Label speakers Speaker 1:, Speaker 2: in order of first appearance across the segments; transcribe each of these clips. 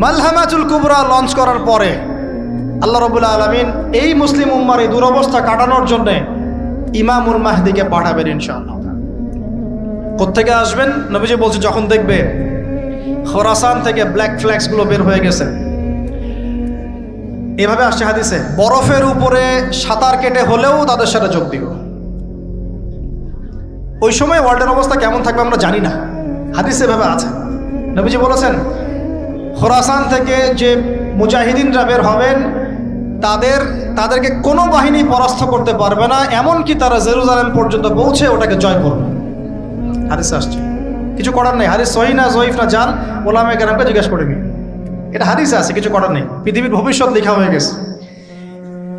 Speaker 1: মালহামাতুল কুবরা launch করার পরে আল্লাহ রাব্বুল আলামিন এই মুসলিম উম্মার এই দুরবস্থা কাটানোর জন্য ইমামুল মাহদিকে পাঠাবেন ইনশাআল্লাহ। কোত্থেকে আসবেন? নবীজি বলছে যখন দেখবে খোরাসান থেকে ব্ল্যাক ফ্ল্যাক্সগুলো বের হয়ে গেছে। এভাবে আসছে হাদিসে, বরফের উপরে সাঁতার কেটে হলেও তাদের সাথে যোগ দিও। ওই সময় ওয়ার্ল্ডের অবস্থা কেমন থাকবে আমরা জানি না, হাদিসে এভাবে আছে। নবীজি বলেছেন খোরাসান থেকে যে মুজাহিদিনরা বের হবেন তাদেরকে কোনো বাহিনী পরাস্ত করতে পারবে না, এমনকি তারা জেরুজালেম পর্যন্ত পৌঁছে ওটাকে জয় করবে। হাদিসে আসছে, কিছু করার নেই। হাদিস সহিহ না জয়ীফ না জাল, ওলামায়ে কেরামকে জিজ্ঞেস করে নি, এটা হাদিসে আছে, কিছু করার নেই। পৃথিবীর ভবিষ্যৎ লেখা হয়ে গেছে।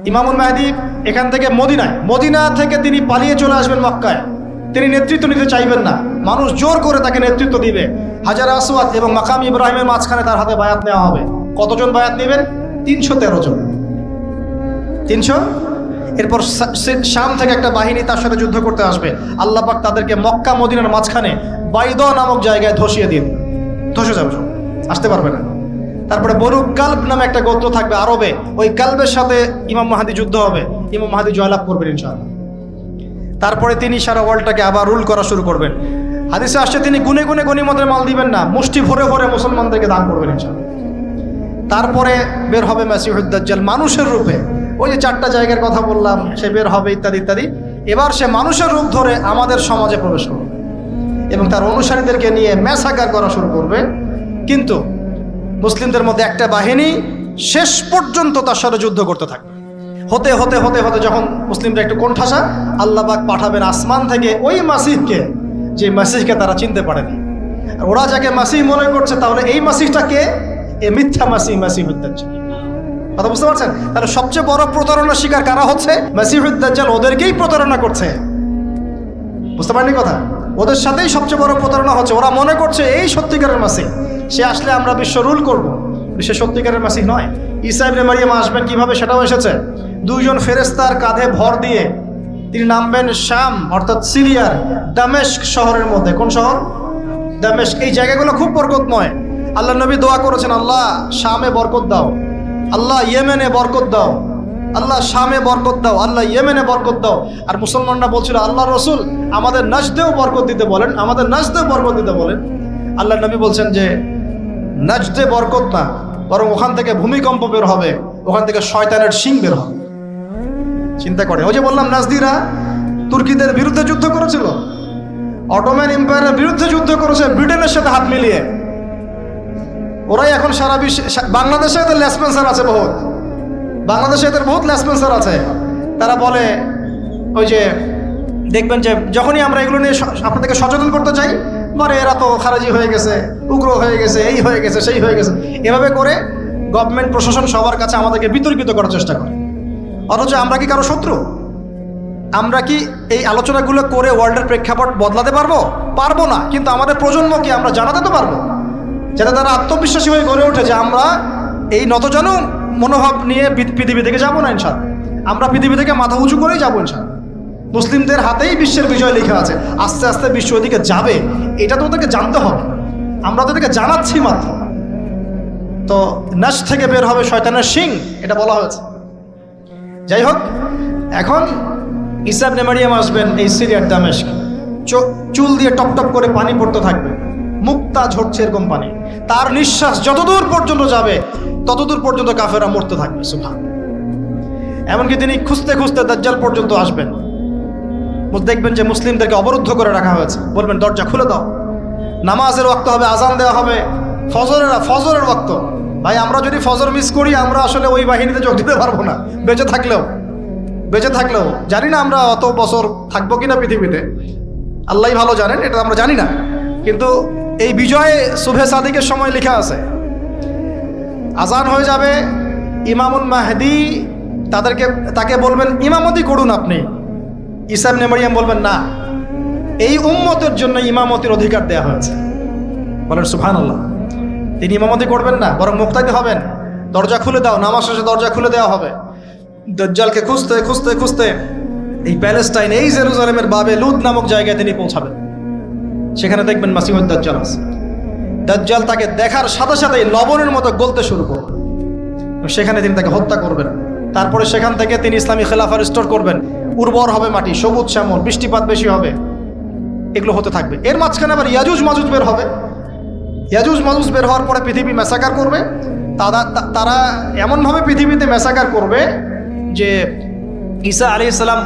Speaker 1: ইমামুল মাহদি এখান থেকে মদিনা থেকে তিনি পালিয়ে চলে আসবেন মক্কায়। তিনি নেতৃত্ব নিতে চাইবেন না, মানুষ জোর করে তাকে নেতৃত্ব দিবে। হাজার আসওয়াদ এবং মাকাম ইব্রাহিমের মাঝখানে তার হাতে বায়াত নেওয়া হবে। কতজন বায়াত নেবেন? 313 জন। 300। এরপর শাম থেকে একটা বাহিনী তার সাথে যুদ্ধ করতে আসবে। আল্লাহ পাক তাদেরকে মক্কা মদিনার মাঝখানে বাইদা নামক জায়গায় ধসিয়ে দিন, ধসে যাবে, আসতে পারবে না। তারপরে বনু কালব নামে একটা গোত্র থাকবে আরবে, ওই কালবের সাথে ইমাম মাহদি যুদ্ধ হবে, ইমাম মাহদি জয়লাভ করবেন ইনশাআল্লাহ। তারপরে তিনি সারা ওয়ার্ল্ডটাকে আবার রুল করা শুরু করবেন। হাদিসে আসছে তিনি গুনে গুনে গনিমতের মাল দিবেন না, মুষ্টি ভরে ভরে মুসলমানদেরকে দান করবেন ইনশাআল্লাহ। তারপরে বের হবে মাসিহুদ দাজ্জাল মানুষের রূপে, ওই যে 4টা জায়গার কথা বললাম, সে বের হবে ইত্যাদি ইত্যাদি। এবার সে মানুষের রূপ ধরে আমাদের সমাজে প্রবেশ করবে এবং তার অনুসারীদেরকে নিয়ে ম্যাসাকার করা শুরু করবে। কিন্তু মুসলিমদের মধ্যে একটা বাহিনী শেষ পর্যন্ত তার সাথে যুদ্ধ করতে থাকবে। হতে হতে হতে হতে যখন মুসলিমরা একটু কোণঠাসা, আল্লাহ পাক পাঠাবেন আসমান থেকে ওই মাসিহকে, যে মাসিহকে তারা চিনতে পারেনি। আর ওরা যাকে মাসিহ মনে করছে, তাহলে এই মাসিহটা কে? এ মিথ্যা মাসিহুদ দাজ্জাল। কথা বুঝতে পারছেন? তাহলে সবচেয়ে বড় প্রতারণার শিকার কারা হচ্ছে? মাসিহুদ দাজ্জাল ওদেরকেই প্রতারণা করছে। বুঝতে পারেননি কথা? ওদের সাথেই সবচেয়ে বড় প্রতারণা হচ্ছে। ওরা মনে করছে এই সত্যিকারের মাসিহ, সে আসলে আমরা বিশ্ব রুল করবো। সে সত্যিকারের মাসিহ নয়। ঈসা ইবনে মারিয়াম আসবেন কিভাবে সেটাও এসেছে। 2 জন ফেরেশতার কাঁধে ভর দিয়ে তিনি নামবেন শাম অর্থাৎ সিরিয়ার দামেস্ক শহরের মধ্যে। কোন শহর? দামেস্ক। এই জায়গাগুলো খুব বরকতময়। আল্লাহ নবী দোয়া করেছেন, আল্লাহ শামে বরকত দাও, আল্লাহ ইয়েমেনে বরকত দাও, আল্লাহ শামে বরকত দাও, আল্লাহ ইয়েমেনে বরকত দাও। আর মুসলমানরা বলছিল, আল্লাহ রসুল আমাদের নাজদেও বরকত দিতে বলেন, আমাদের নাজদেও বরকত দিতে বলেন। আল্লাহ নবী বলছেন যে নাজদে বরকত না, বরং ওখান থেকে ভূমিকম্প বের হবে, ওখান থেকে শয়তানের শিং বের হবে। চিন্তা করে, ওই যে বললাম নাজদিরা তুর্কিদের বিরুদ্ধে যুদ্ধ করেছিল, অটোম্যান এম্পায়ারের বিরুদ্ধে যুদ্ধ করেছে ব্রিটেনের সাথে হাত মিলিয়ে। ওরাই এখন সারা বিশ্বে, বাংলাদেশে এদের লেসপেন্সার আছে বহুত, বাংলাদেশে এদের বহুত লেসপেন্সার আছে। তারা বলে, ওই যে দেখবেন যে যখনই আমরা এগুলো নিয়ে আপনাদেরকে সচেতন করতে চাই, মানে এরা তো খারাজি হয়ে গেছে, উগ্র হয়ে গেছে, এই হয়ে গেছে, সেই হয়ে গেছে, এভাবে করে গভর্নমেন্ট প্রশাসন সবার কাছে আমাদেরকে বিতর্কিত করার চেষ্টা করে। অথচ আমরা কি কারো শত্রু? আমরা কি এই আলোচনাগুলো করে ওয়ার্ল্ডের প্রেক্ষাপট বদলাতে পারবো? পারবো না। কিন্তু আমাদের প্রজন্মকে আমরা জানাতে তো পারবো, যাতে তারা আত্মবিশ্বাসী হয়ে গড়ে ওঠে যে আমরা এই নতজানু মনোভাব নিয়ে পৃথিবী থেকে যাবো না ইনশাআল্লাহ। আমরা পৃথিবী থেকে মাথা উঁচু করেই যাবো ইনশাআল্লাহ। মুসলিমদের হাতেই বিশ্বের বিজয় লেখা আছে, আস্তে আস্তে বিশ্ব ওদিকে যাবে, এটা তো ওদেরকে জানতে হবে। আমরা তাদেরকে জানাচ্ছি মাত্র। তো নাশ থেকে বের হবে শয়তানের শিং, এটা বলা হয়েছে। যাই হোক, এখন ঈসা ইবনে মারিয়াম আসবেন এই সিরিয়ার দামেস্ক। চুল দিয়ে টপ টপ করে পানি পড়তে থাকবে, মুক্তা ঝরছে এরকম পানি। তার নিঃশ্বাস যতদূর পর্যন্ত যাবে ততদূর পর্যন্ত কাফেররা মরতে থাকবে। সুবহান। এমনকি তিনি খুঁজতে খুঁজতে দাজ্জাল পর্যন্ত আসবেন। দেখবেন যে মুসলিমদেরকে অবরুদ্ধ করে রাখা হয়েছে, বলবেন দরজা খুলে দাও। নামাজের ওয়াক্ত হবে, আজান দেওয়া হবে, ফজরের ওয়াক্ত। ভাই আমরা যদি ফজর মিস করি, আমরা আসলে ওই বাহিনীতে যোগ দিতে পারবো না, বেঁচে থাকলেও জানি না আমরা অত বছর থাকবো কিনা পৃথিবীতে, আল্লাহই ভালো জানেন, এটা আমরা জানি না। কিন্তু এই বিজয়ে সুবহে সাদিকের সময় লেখা আছে, আজান হয়ে যাবে, ইমামুল মাহদি তাকে বলবেন ইমামতি করুন আপনি। ঈসা ইবনে মারিয়াম বলবেন না, এই উম্মতের জন্য ইমামতির অধিকার দেওয়া হয়েছে। বলেন সুবহানাল্লাহ। তিনি ইমামতি করবেন না, বরং মুক্তাদি হবেন। দরজা খুলে দাও, নামাজ শেষে দরজা খুলে দেওয়া হবে। দাজ্জালকে খুঁজতে খুঁজতে খুঁজতে এই প্যালেস্টাইন, এই জেরুজালেমের বাবে লুদ নামক জায়গায় তিনি পৌঁছাবেন। সেখানে দেখবেন মাসিহুদ দাজ্জাল আছে। দাজ্জাল তাকে দেখার সাথে সাথেই লবণের মতো গলতে শুরু করবে। সেখানে তিনি তাকে হত্যা করবেন। তারপরে সেখান থেকে তিনি ইসলামী খেলাফা রিস্টোর করবেন। উর্বর হবে মাটি, সবুজ শ্যামল, বৃষ্টিপাত বেশি হবে, এগুলো হতে থাকবে। এর মাঝখানে আবার ইয়াজুজ মাজুজ বের হবে। ইয়াজুজ মাজুজ বের হওয়ার পরে পৃথিবী ম্যাসাকার করবে। তারা এমনভাবে পৃথিবীতে ম্যাসাকার করবে যে ঈসা আলাইহিস সালাম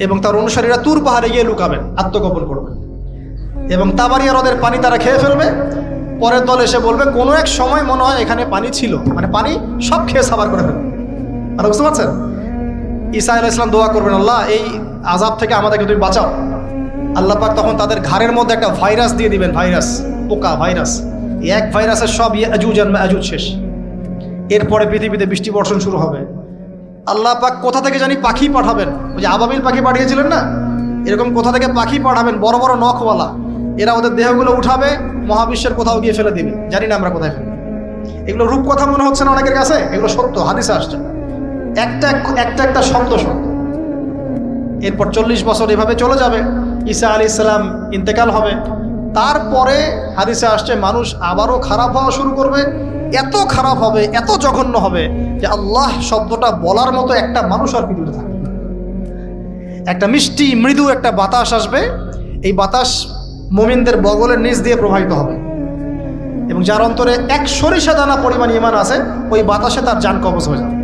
Speaker 1: এবং তার অনুসারীরা তুর পাহাড়ে গিয়ে লুকাবেন, আত্মগোপন করবেন, এবং তাবারিয়া হ্রদের পানি তারা খেয়ে ফেলবে। পরের দল এসে বলবে কোনো এক সময় মনে হয় এখানে পানি ছিল, মানে পানি সব খেয়ে সাবার করে ফেলবে। আর বুঝতে পারছেন? ঈসা আলাইহিস সালাম দোয়া করবেন, আল্লাহ এই আযাব থেকে আমাদেরকে তুমি বাঁচাও। আল্লাহ পাক তখন তাদের ঘাড়ের মধ্যে একটা ভাইরাস দিয়ে দিবেন, ভাইরাস, পোকা ভাইরাস। এক ভাইরাসের সব ইয়াজুজ আর মাজুজ শেষ। এরপরে পৃথিবীতে বৃষ্টি বর্ষণ শুরু হবে। আল্লাহ পাক কোথা থেকে জানি পাখি পাঠাবেন, ওই যে আবাবিল পাখি পাঠিয়েছিলেন না, এরকম কোথা থেকে পাখি পাঠাবেন বড় বড় নখওয়ালা। এরা ওদের দেহগুলো উঠাবে, মহাবিশ্বের কোথাও গিয়ে ফেলে দিবে, জানি না আমরা কোথায় ফেলবো। এগুলো রূপকথা মনে হচ্ছে না অনেকের কাছে? এগুলো সত্য, হাদিসে আসছে, একটা শব্দ সত্য। এরপর 40 বছর এভাবে চলে যাবে, ঈসা আলাইহিস সালাম ইন্তেকাল হবে। তারপরে হাদিসে আসছে মানুষ আবারও খারাপ হওয়া শুরু করবে। এত খারাপ হবে, এত জঘন্য হবে যে আল্লাহ শব্দটা বলার মতো একটা মানুষ আর পৃথিবীতে থাকবে না। একটা মিষ্টি মৃদু একটা বাতাস আসবে, এই বাতাস মুমিনদের বগলের নিচ দিয়ে প্রবাহিত হবে, এবং যার অন্তরে এক সরিষা দানা পরিমাণ ঈমান আছে, ওই বাতাসে তার জান কবজ হয়ে যাবে।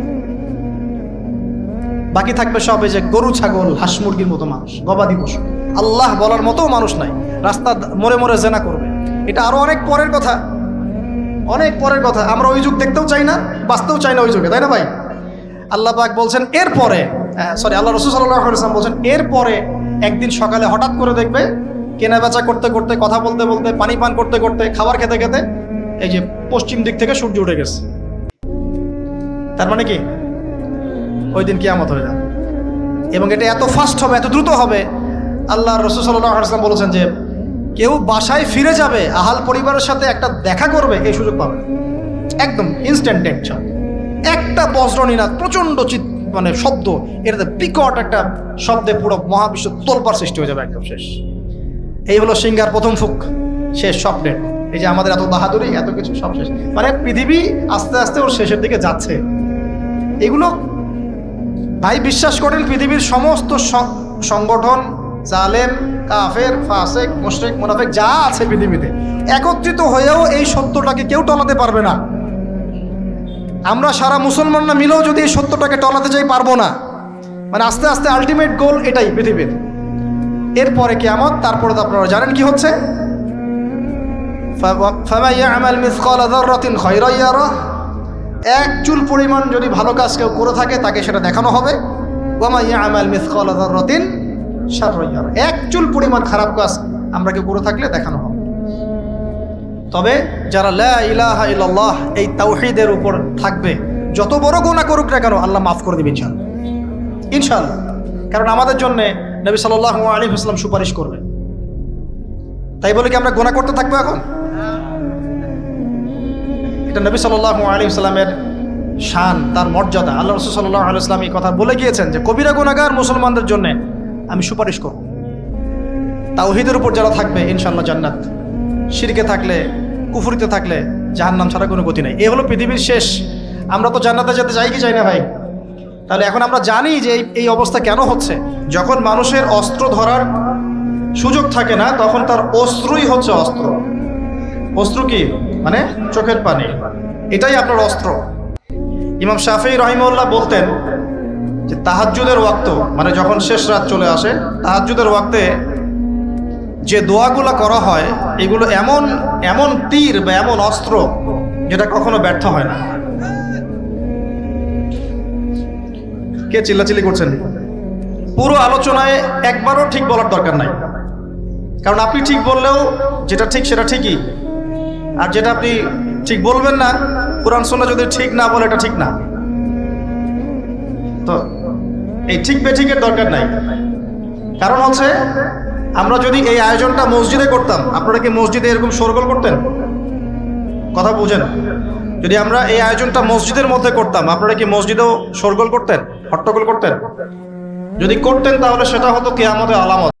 Speaker 1: বাকি থাকবে সব এই যে গরু, ছাগল, হাঁস মুরগির মতো মানুষ, গবাদি পশু। আল্লাহ বলার মতো মানুষ নাই, রাস্তা মোড়ে মোড়ে জেনা করবে। এটা আরো অনেক পরের কথা, অনেক পরের কথা। আমরা ওই যুগ দেখতেও চাই না, বাঁচতেও চাই না ওই যুগে, তাই না ভাই? আল্লাহ পাক বলছেন এরপরে, আল্লাহ রাসূল সাল্লাল্লাহু আলাইহি ওয়াসাল্লাম বলছেন এরপরে একদিন সকালে হঠাৎ করে দেখবে কেনা বেচা করতে করতে, কথা বলতে বলতে, পানি পান করতে করতে, খাবার খেতে খেতে এই যে পশ্চিম দিক থেকে সূর্য উঠে গেছে। তার মানে কি ওই দিন কিয়ামত হয়ে যাবে, এবং এটা এত ফাস্ট হবে, এত দ্রুত হবে। আল্লাহ রাসূল সাল্লাল্লাহু আলাইহি ওয়াসাল্লাম বলেছেন যে কেউ বাসায় ফিরে যাবে, আহাল পরিবারের সাথে একটা দেখা করবে, এই সুযোগ পাবে একদম ইনস্ট্যান্ট ডেট। একটা বজ্রনীনাদ, প্রচণ্ড মানে শব্দ, এটাতে বিকট একটা শব্দে পুরো মহাবিশ্ব তোলপাড় সৃষ্টি হয়ে যাবে, একদম শেষ। এই হলো সিঙ্গার প্রথম ফুক, শেষ, সব ডেট। এই যে আমাদের এত বাহাদুরি, এত কিছু সব শেষ, মানে পৃথিবী আস্তে আস্তে ওর শেষের দিকে যাচ্ছে। এগুলো ভাই বিশ্বাস করেন, পৃথিবীর সমস্ত সংগঠন, জালেম, কাফের, ফাসেক, মুশরিক, মুনাফিক যা আছে পৃথিবীতে, একত্রিত হয়েও এই সত্যটাকে কেউ টলাতে পারবে না। আমরা সারা মুসলমানরা মিলেও যদি এই সত্যটাকে টলাতে যাই, পারবো না। মানে আস্তে আস্তে আলটিমেট গোল এটাই পৃথিবীর। এরপরে কিয়ামত, তারপরে তো আপনারা জানেন কি হচ্ছে। ফামান ইয়ামাল মিসকালা যাররাতিন খায়রান ইয়ারাহ, এক চুল পরিমাণ যদি ভালো কাজ কেউ করে থাকে তাকে সেটা দেখানো হবে। ওয়া মান ইয়ামাল মিসকালা যাররাতিন শাররান ইয়ারাহ, এক চুল পরিমাণ খারাপ কাজ আমরা কেউ করে থাকলে দেখানো হবে। তবে যারা লা ইলাহা ইল্লাল্লাহ এই তাওহীদের উপর থাকবে, যত বড় গুনাহ করুক না কেন আল্লাহ মাফ করে দিবেন ইনশাআল্লাহ, ইনশাআল্লাহ। কারণ আমাদের জন্য নবী সাল্লাল্লাহু আলাইহি ওয়াসাল্লাম সুপারিশ করবে। তাই বলে কি আমরা গুনাহ করতে থাকবো এখন? এটা নবী সাল্লাল্লাহু আলাইহি ওয়াসাল্লামের শান, তার মর্যাদা। আল্লাহ রাসূল সাল্লাল্লাহু আলাইহি ওয়াসাল্লাম এই কথা বলে গিয়েছেন যে কবিরা গুনাহগার মুসলমানদের জন্য আমি সুপারিশ করব। তাওহীদের উপর যারা থাকবে ইনশাআল্লাহ জান্নাত, শিরকে থাকলে, কুফরিতে থাকলে জাহান্নাম ছাড়া কোনো গতি নাই। এ হলো পৃথিবীর শেষ। আমরা তো জান্নাতে যেতে চাই কি চাই না ভাই? তাহলে এখন আমরা জানি যে এই অবস্থা কেন হচ্ছে। যখন মানুষের অস্ত্র ধরার সুযোগ থাকে না, তখন তার অস্ত্রই হচ্ছে অস্ত্র। অস্ত্র কি? মানে চোখের পানি, এটাই আপনার অস্ত্র। ইমাম শাফিঈ রাহিমাহুল্লাহ বলতেন যে তাহাজ্জুদের ওয়াক্ত, মানে যখন শেষ রাত চলে আসে, তাহাজ্জুদের ওয়াক্তে যে দোয়াগুলো করা হয়, এগুলো এমন এমন তীর বা এমন অস্ত্র যেটা কখনো ব্যর্থ হয় না। কে চিল্লাচিল্লি করছেন? পুরো আলোচনায় একবারও ঠিক বলার দরকার নাই, কারণ আপনি ঠিক বললেও যেটা ঠিক সেটা ঠিকই, আর যেটা আপনি ঠিক বলবেন না, কুরআন সুন্নাহ যদি ঠিক না বলে এটা ঠিক না। তো এই ঠিক বেঠিকের দরকার নাই। কারণ হচ্ছে আমরা যদি এই আয়োজনটা মসজিদে করতাম, আপনারা কি মসজিদে এরকম শোরগোল করতেন? কথা বুঝেন, যদি আমরা এই আয়োজনটা মসজিদের মধ্যে করতাম, আপনারা কি মসজিদেও শোরগোল করতেন, হট্টগোল করতেন? যদি করতেন তাহলে সেটা হতো কিয়ামতের আলামত।